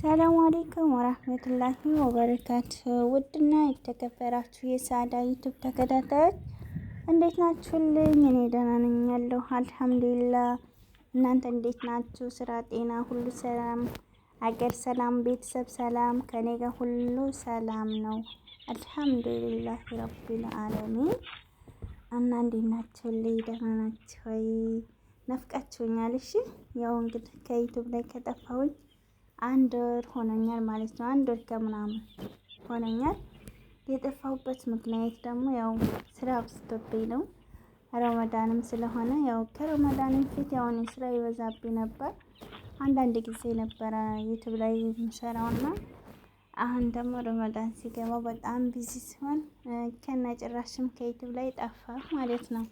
ሰላም አለይኩም ወራህመቱላሂ ወበረካቱ። ውድና የተከበራችሁ የሳዳ ዩቲዩብ ተከታታዮች እንዴት ናችሁልኝ? እኔ ደህና ነኝ ያለሁ አልሐምዱሊላህ። እናንተ እንዴት ናችሁ? ስራ፣ ጤና ሁሉ ሰላም፣ አገር ሰላም፣ ቤተሰብ ሰላም፣ ከኔ ጋር ሁሉ ሰላም ነው አልሐምዱሊላህ ረቢል ዓለሚን። እና እንዴት ናችሁልኝ? ደህና ናችሁ ወይ? ነፍቃችሁኛል። እሺ ያው እንግዲህ ከዩቲዩብ ላይ ከጠፋሁኝ አንድ ወር ሆኖኛል ማለት ነው። አንድ ወር ከምናምን ሆኖኛል። የጠፋሁበት ምክንያት ደግሞ ያው ስራ በዝቶብኝ ነው። ረመዳንም ስለሆነ ያው ከረመዳንም ፊት ያው እኔ ስራ ይበዛብኝ ነበር። አንዳንድ ጊዜ ነበረ ዩቲዩብ ላይ የምሰራውና አሁን ደግሞ ረመዳን ሲገባ በጣም ቢዚ ሲሆን ከነጭራሽም ከዩቲዩብ ላይ ጠፋ ማለት ነው።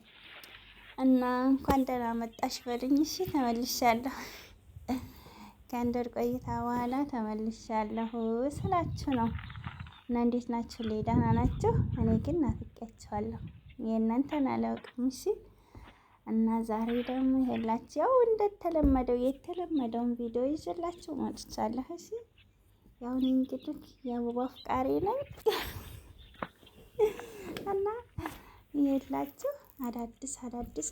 እና እንኳን ደህና መጣሽ በሉኝ። እሺ ተመልሻለሁ። ከአንድ ወር ቆይታ በኋላ ተመልሻለሁ ስላችሁ ነው። እና እንዴት ናችሁ? ደህና ናችሁ? እኔ ግን ናፍቄያችኋለሁ። የእናንተን አላውቅም። እሺ እና ዛሬ ደግሞ ይሄላችሁ ያው እንደተለመደው የተለመደውን ቪዲዮ ይዤላችሁ መጥቻለሁ። እሺ ያው እኔ እንግዲህ የአበባ አፍቃሪ ነኝ እና ይሄላችሁ አዳዲስ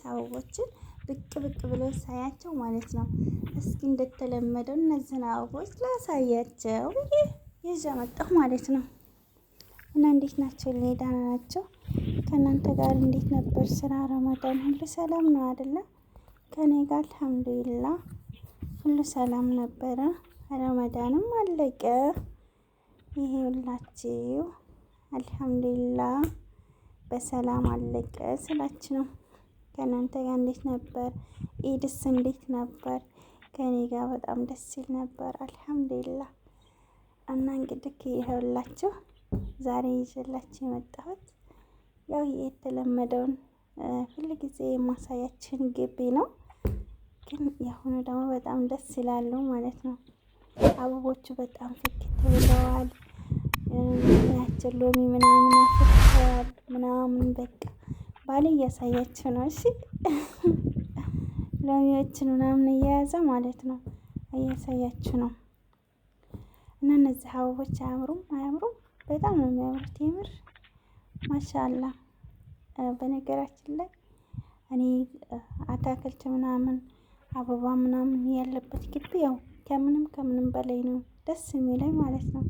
አበቦችን ብቅ ብለው ሳያቸው ማለት ነው። እስኪ እንደተለመደው እነዚህን አበቦች ላሳያቸው ብዬ ይዤ መጣሁ ማለት ነው። እና እንዴት ናቸው? ደህና ናቸው? ከእናንተ ጋር እንዴት ነበር ስራ? ረመዳን ሁሉ ሰላም ነው አይደለ? ከኔ ጋር አልሐምዱሊላህ ሁሉ ሰላም ነበረ። ረመዳንም አለቀ። ይሄ ሁላችሁ አልሐምዱሊላህ በሰላም አለቀ ስላችሁ ነው። ከእናንተ ጋር እንዴት ነበር? ኢድስ እንዴት ነበር? ከኔ ጋር በጣም ደስ ይል ነበር አልሐምዱሊላህ። እና እንግዲህ ይኸውላችሁ ዛሬ ይዤላችሁ የመጣሁት ያው የተለመደውን ሁሉ ጊዜ የማሳያችን ግቢ ነው። ግን የአሁኑ ደግሞ በጣም ደስ ይላሉ ማለት ነው። አበቦቹ በጣም ፍክት ብለዋል። ያቸው ሎሚ ምናምን አፍርተዋል ምናምን በቃ ባሌ እያሳያችሁ ነው። እሺ ሎሚዎችን ምናምን እየያዘ ማለት ነው እያሳያችሁ ነው። እና እነዚህ አበቦች አያምሩም? በጣም ነው የሚያምሩት የምር ማሻአላ። በነገራችን ላይ እኔ አታክልት ምናምን አበባ ምናምን ያለበት ግቢ ያው ከምንም በላይ ነው ደስ የሚለኝ ማለት ነው።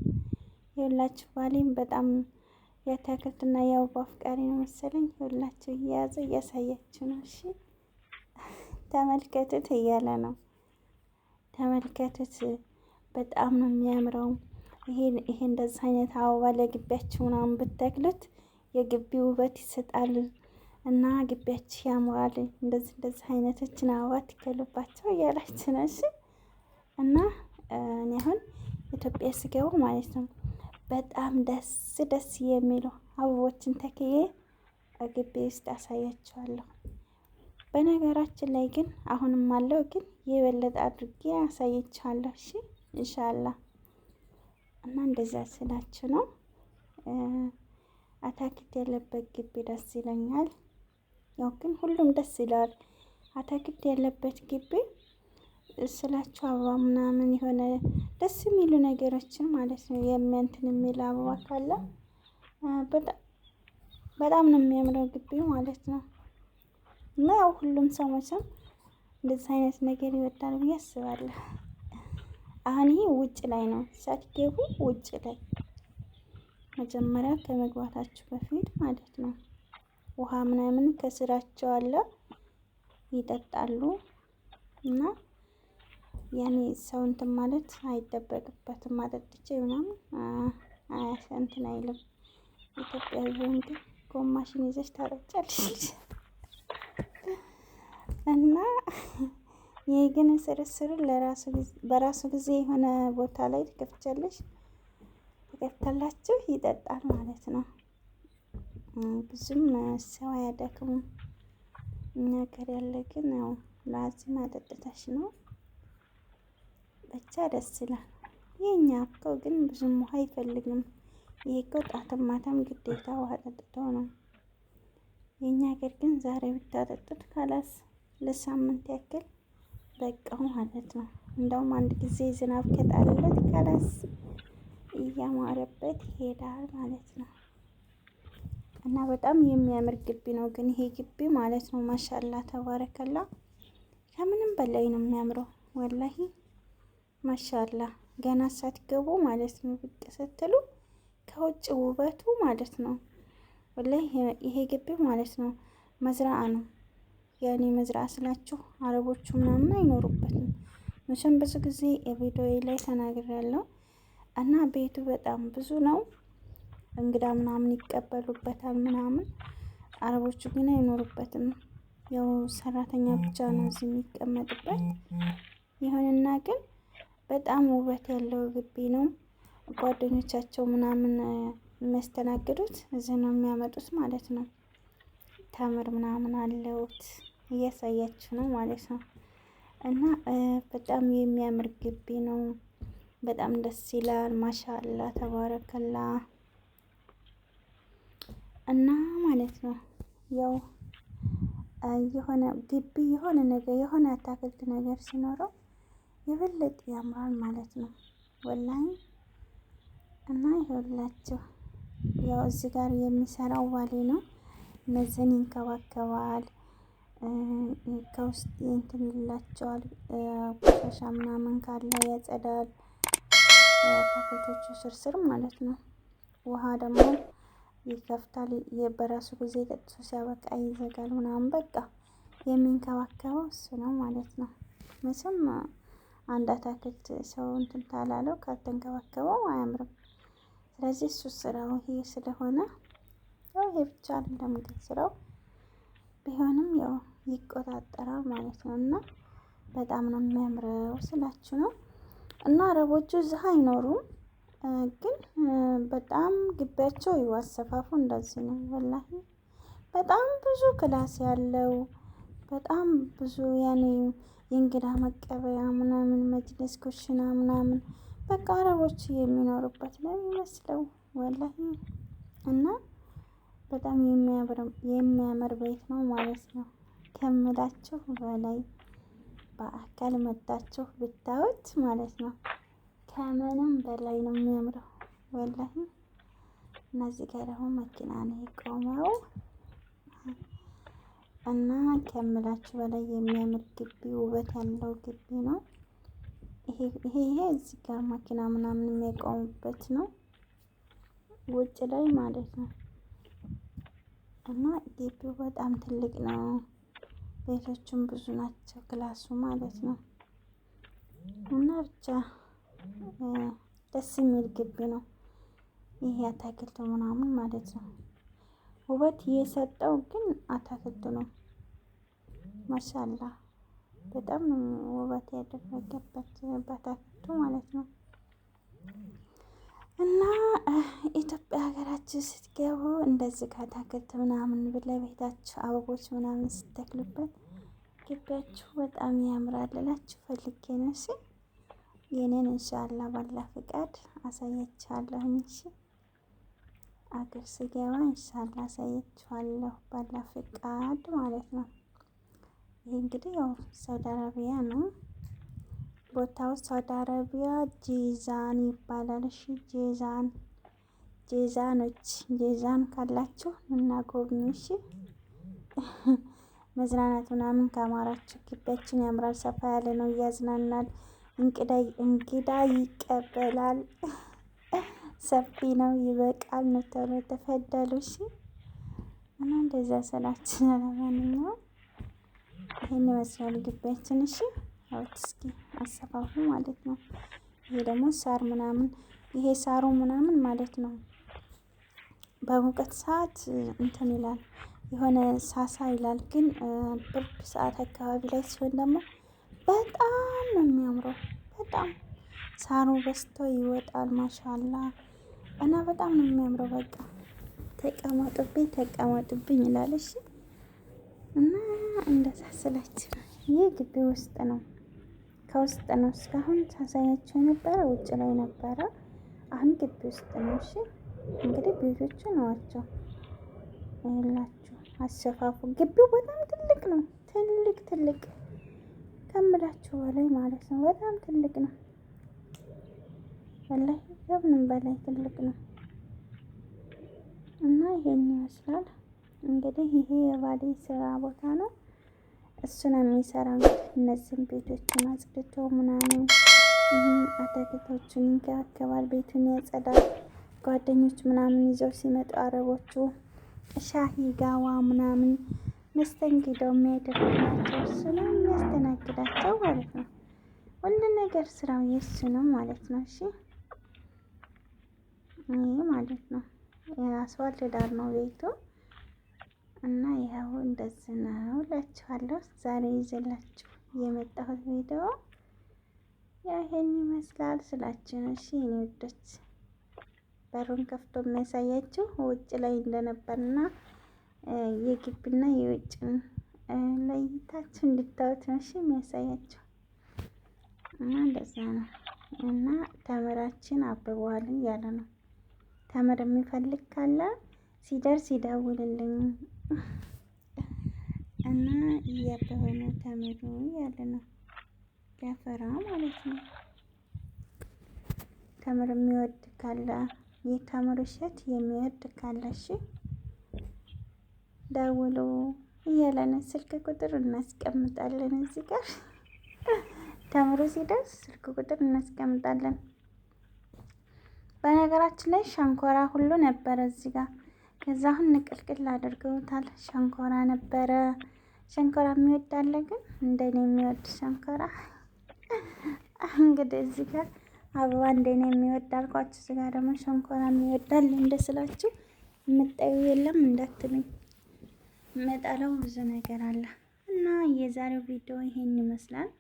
ይኸውላችሁ ባሌም በጣም የአታክልትና የአበባ አፍቃሪ ነው መሰለኝ። ይኸውላችሁ እየያዘ እያሳያችሁ ነው። እሺ ተመልከቱት እያለ ነው። ተመልከቱት በጣም ነው የሚያምረው። ይሄ እንደዚህ አይነት አበባ ለግቢያችሁ ምናምን ብትተክሉት የግቢ ውበት ይሰጣል እና ግቢያችሁ ያምራል። እንደዚህ አይነቶችን አበባ ትከሉባቸው እያላችሁ ነው። እሺ እና እኔ አሁን ኢትዮጵያ ስገቡ ማለት ነው በጣም ደስ የሚሉ አበቦችን ተክዬ ግቢ ውስጥ አሳያችኋለሁ። በነገራችን ላይ ግን አሁንም አለው ግን የበለጠ አድርጌ አሳያችኋለሁ። እሺ ኢንሻአላህ። እና እንደዛ ስላችሁ ነው። አታክልት ያለበት ግቢ ደስ ይለኛል። ያው ግን ሁሉም ደስ ይላል። አታክልት ያለበት ግቢ ስላችሁ አበባ ምናምን የሆነ ደስ የሚሉ ነገሮችን ማለት ነው የሚያንትን የሚል አበባ ካለ በጣም ነው የሚያምረው ግቢው ማለት ነው። እና ያው ሁሉም ሰው መቼም እንደዚህ አይነት ነገር ይወዳል ብዬ አስባለሁ። አሁን ይሄ ውጭ ላይ ነው ሳትገቡ ውጭ ላይ መጀመሪያ ከመግባታችሁ በፊት ማለት ነው ውሃ ምናምን ከስራቸው አለ ይጠጣሉ። እና ያኔ ሰው እንትን ማለት አይጠበቅበትም። አጠጥቼ ምናምን እንትን አይልም። ኢትዮጵያ ቢሆን ግን ጎማሽን ይዘሽ ታረጫለሽ። እና ይሄ ግን ስርስሩን በራሱ ጊዜ የሆነ ቦታ ላይ ትከፍታላችሁ ይጠጣል ማለት ነው። ብዙም ሰው አያደክሙም። እኛ ሀገር ያለ ግን ያው ላዚም አጠጥተሽ ነው ብቻ ደስ ይላል። የኛ እኮ ግን ብዙም ውሃ አይፈልግም። ይሄ እኮ ጧትም ማታም ግዴታ ውሃ ጠጥቶ ነው። የኛ ሀገር ግን ዛሬ ብታጠጡት ካላስ ለሳምንት ያክል በቃው ማለት ነው። እንደውም አንድ ጊዜ ዝናብ ከጣለለት ከላስ እያማረበት ይሄዳል ማለት ነው። እና በጣም የሚያምር ግቢ ነው ግን ይሄ ግቢ ማለት ነው። ማሻላ ተባረከላ ከምንም በላይ ነው የሚያምረው ወላሂ ማሻላ። ገና ሳትገቡ ማለት ነው ብቅ ስትሉ ከውጭ ውበቱ ማለት ነው። ወላሂ ይሄ ግቢ ማለት ነው መዝራአ ነው። ያኔ መዝራአ ስላችሁ አረቦቹ ምናምን አይኖሩበትም። መቼም ብዙ ጊዜ የቪዲዮ ላይ ተናግሬያለሁ። እና ቤቱ በጣም ብዙ ነው። እንግዳ ምናምን ይቀበሉበታል ምናምን። አረቦቹ ግን አይኖሩበትም። ያው ሰራተኛ ብቻ ነው እዚህ የሚቀመጥበት። ይሁንና ግን በጣም ውበት ያለው ግቢ ነው። ጓደኞቻቸው ምናምን የሚያስተናግዱት እዚህ ነው የሚያመጡት ማለት ነው። ተምር ምናምን አለውት እያሳያችሁ ነው ማለት ነው። እና በጣም የሚያምር ግቢ ነው። በጣም ደስ ይላል። ማሻአላ ተባረከላ እና ማለት ነው ያው የሆነ ግቢ የሆነ ነገር የሆነ አታክልት ነገር ሲኖረው የበለጠ ያምራል ማለት ነው ወላሂ። እና ይኸውላችሁ ያው እዚህ ጋር የሚሰራው ባሌ ነው። እነዚህን ይንከባከባል። ከውስጥ እንትን ይላቸዋል ቆሻሻ ምናምን ካለ ያጸዳል። አታክልቶቹ ስር ማለት ነው። ውሃ ደግሞ ይከፍታል በራሱ ጊዜ ጠጥቶ ሲያበቃ ይዘጋል ምናምን በቃ የሚንከባከበው እሱ ነው ማለት ነው። መቼም አንድ አታክልት ሰው እንትን ታላለው ካልተንከባከበው አያምርም። ስለዚህ እሱ ስራው ይሄ ስለሆነ ያው ይሄ ብቻ አይደለም ግን ስራው ቢሆንም ያው ይቆጣጠራል ማለት ነው። እና በጣም ነው የሚያምረው ስላችሁ ነው። እና አረቦቹ እዚህ አይኖሩም። ግን በጣም ግቢያቸው አሰፋፉ እንደዚህ ነው ወላሂ። በጣም ብዙ ክላስ ያለው በጣም ብዙ ያኔ የእንግዳ መቀበያ ምናምን መጅለስ ኩሽና ምናምን በቃ አረቦች የሚኖሩበት ነው የሚመስለው ወላሂ። እና በጣም የሚያምር ቤት ነው ማለት ነው ከምላችሁ በላይ በአካል መጣችሁ ብታዩት ማለት ነው። ከምንም በላይ ነው የሚያምረው ወላሂ። እነዚህ ጋር ደግሞ መኪና ነው የቆመው። እና ከምላችሁ በላይ የሚያምር ግቢ ውበት ያለው ግቢ ነው። ይሄ እዚህ ጋር መኪና ምናምን የሚያቆሙበት ነው ውጭ ላይ ማለት ነው። እና ግቢው በጣም ትልቅ ነው። ቤቶቹም ብዙ ናቸው ክላሱ ማለት ነው። እና ብቻ ደስ የሚል ግቢ ነው። ይሄ አታክልቱ ምናምን ማለት ነው። ውበት የሰጠው ግን አታክልቱ ነው። ማሻአላ በጣም ውበት ያደረገበት በአታክልቱ ማለት ነው። እና ኢትዮጵያ ሀገራችን ስትገቡ እንደዚህ ከአታክልት ምናምን ለቤታችሁ አበቦች ምናምን ስትተክሉበት ግቢያችሁ በጣም ያምራል እላችሁ ፈልጌ ነው። እሺ የኔን ኢንሻአላህ ባላ ፍቃድ አሳያችኋለሁ። እሺ አገር ስገባ ኢንሻአላህ አሳያችኋለሁ ባላ ፍቃድ ማለት ነው። ይሄ እንግዲህ ያው ሳውዲ አረቢያ ነው። ቦታው ሳውዲ አረቢያ ጂዛን ይባላል። እሺ ጄዛን ካላችሁ እና ጎብኙ። እሺ መዝናናት ምናምን ካማራችሁ ግቢያችን ያምራል። ሰፋ ያለ ነው፣ ያዝናናል፣ እንግዳ ይቀበላል። ሰፊ ነው፣ ይበቃል ነው ተብሎ ተፈደሉ። እሺ እና እንደዛ ስላችሁ ለማንኛውም ይሄን ይመስላል ግቢያችን። እሺ አውት እስኪ አሰፋፉ ማለት ነው። ይሄ ደግሞ ሳር ምናምን ይሄ ሳሩ ምናምን ማለት ነው በሙቀት ሰዓት እንትን ይላል የሆነ ሳሳ ይላል። ግን ብርድ ሰዓት አካባቢ ላይ ሲሆን ደግሞ በጣም ነው የሚያምረው። በጣም ሳሩ በስቶ ይወጣል። ማሻአላ እና በጣም ነው የሚያምረው። በቃ ተቀመጡብኝ ይላል። እሺ እና እንደዛ ስላችሁ ይህ ግቢ ውስጥ ነው፣ ከውስጥ ነው። እስካሁን ሳሳያችሁ የነበረ ውጭ ላይ ነበረ። አሁን ግቢ ውስጥ ነው። እሺ እንግዲህ ቤቶቹ ናቸው ይላችሁ። አሰፋፉ ግቢው በጣም ትልቅ ነው። ትልቅ ከምላችሁ በላይ ማለት ነው። በጣም ትልቅ ነው ወላሂ ከምንም በላይ ትልቅ ነው እና ይሄን ይመስላል እንግዲህ። ይሄ የባሌ ስራ ቦታ ነው። እሱ ነው የሚሰራው እነዚህን ቤቶችን አጽድቶ ምናምን አትክልቶቹን ይንከባከባል፣ ቤቱን ያጸዳል። ጓደኞች ምናምን ይዘው ሲመጡ አረቦቹ ሻሂ ጋዋ ምናምን መስተንግደው የሚያደርግላቸው እሱ ነው የሚያስተናግዳቸው ማለት ነው። ሁሉ ነገር ስራው የእሱ ነው ማለት ነው። እሺ ይሄ ማለት ነው የአስፋልት ዳር ነው ቤቱ እና ይኸው እንደዚህ ነው እላችኋለሁ። ዛሬ ይዘላችሁ የመጣሁት ቪዲዮ ይሄን ይመስላል ስላችሁ ነው። እሺ የኔ ውዶች በሩን ከፍቶ የሚያሳያችሁ ውጭ ላይ እንደነበርና የግቢና የውጭን ለይታችሁ እንድታዩት ነው። እሺ የሚያሳያችሁ እና እንደዛ ነው። እና ተምራችን አብበዋል እያለ ነው። ተምር የሚፈልግ ካለ ሲደርስ ይደውልልኝ እና እያበበ ነው ተምሩ እያለ ነው። ያፈራ ማለት ነው። ተምር የሚወድ ካለ የተምር እሸት የሚወድ ካለ እሺ ደውሎ እያለን ስልክ ቁጥር እናስቀምጣለን እዚህ ጋር ተምሮ ሲደርስ ስልክ ቁጥር እናስቀምጣለን። በነገራችን ላይ ሸንኮራ ሁሉ ነበረ እዚህ ጋር። ከዛ አሁን ንቅልቅል አድርገውታል። ሸንኮራ ነበረ። ሸንኮራ የሚወድ አለ ግን እንደኔ የሚወድ ሸንኮራ እንግዲህ እዚህ ጋር አበባ እንደኔ የሚወድ አልኳችሁ። እዚህ ጋር ደግሞ ሸንኮራ የሚወድ አለ እንደስላችሁ የምጠዩ የለም እንዳትሉኝ። መጣለው ብዙ ነገር አለ እና የዛሬው ቪዲዮ ይሄን ይመስላል።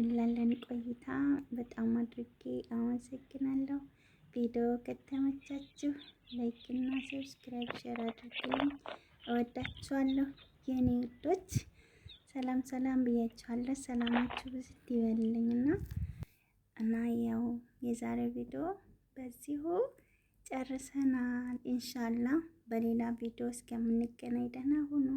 ላለን ቆይታ በጣም አድርጌ አመሰግናለሁ። ቪዲዮ ከተመቻችሁ ላይክ እና ሰብስክራይብ ሼር አድርጉልኝ። እወዳችኋለሁ የኔ ውዶች። ሰላም ሰላም ብያችኋለሁ። ሰላማችሁ ብዝት ይበልልኝና እና ያው የዛሬው ቪዲዮ በዚሁ ጨርሰናል። ኢንሻአላህ በሌላ ቪዲዮ እስከምንገናኝ ደህና ሁኑ።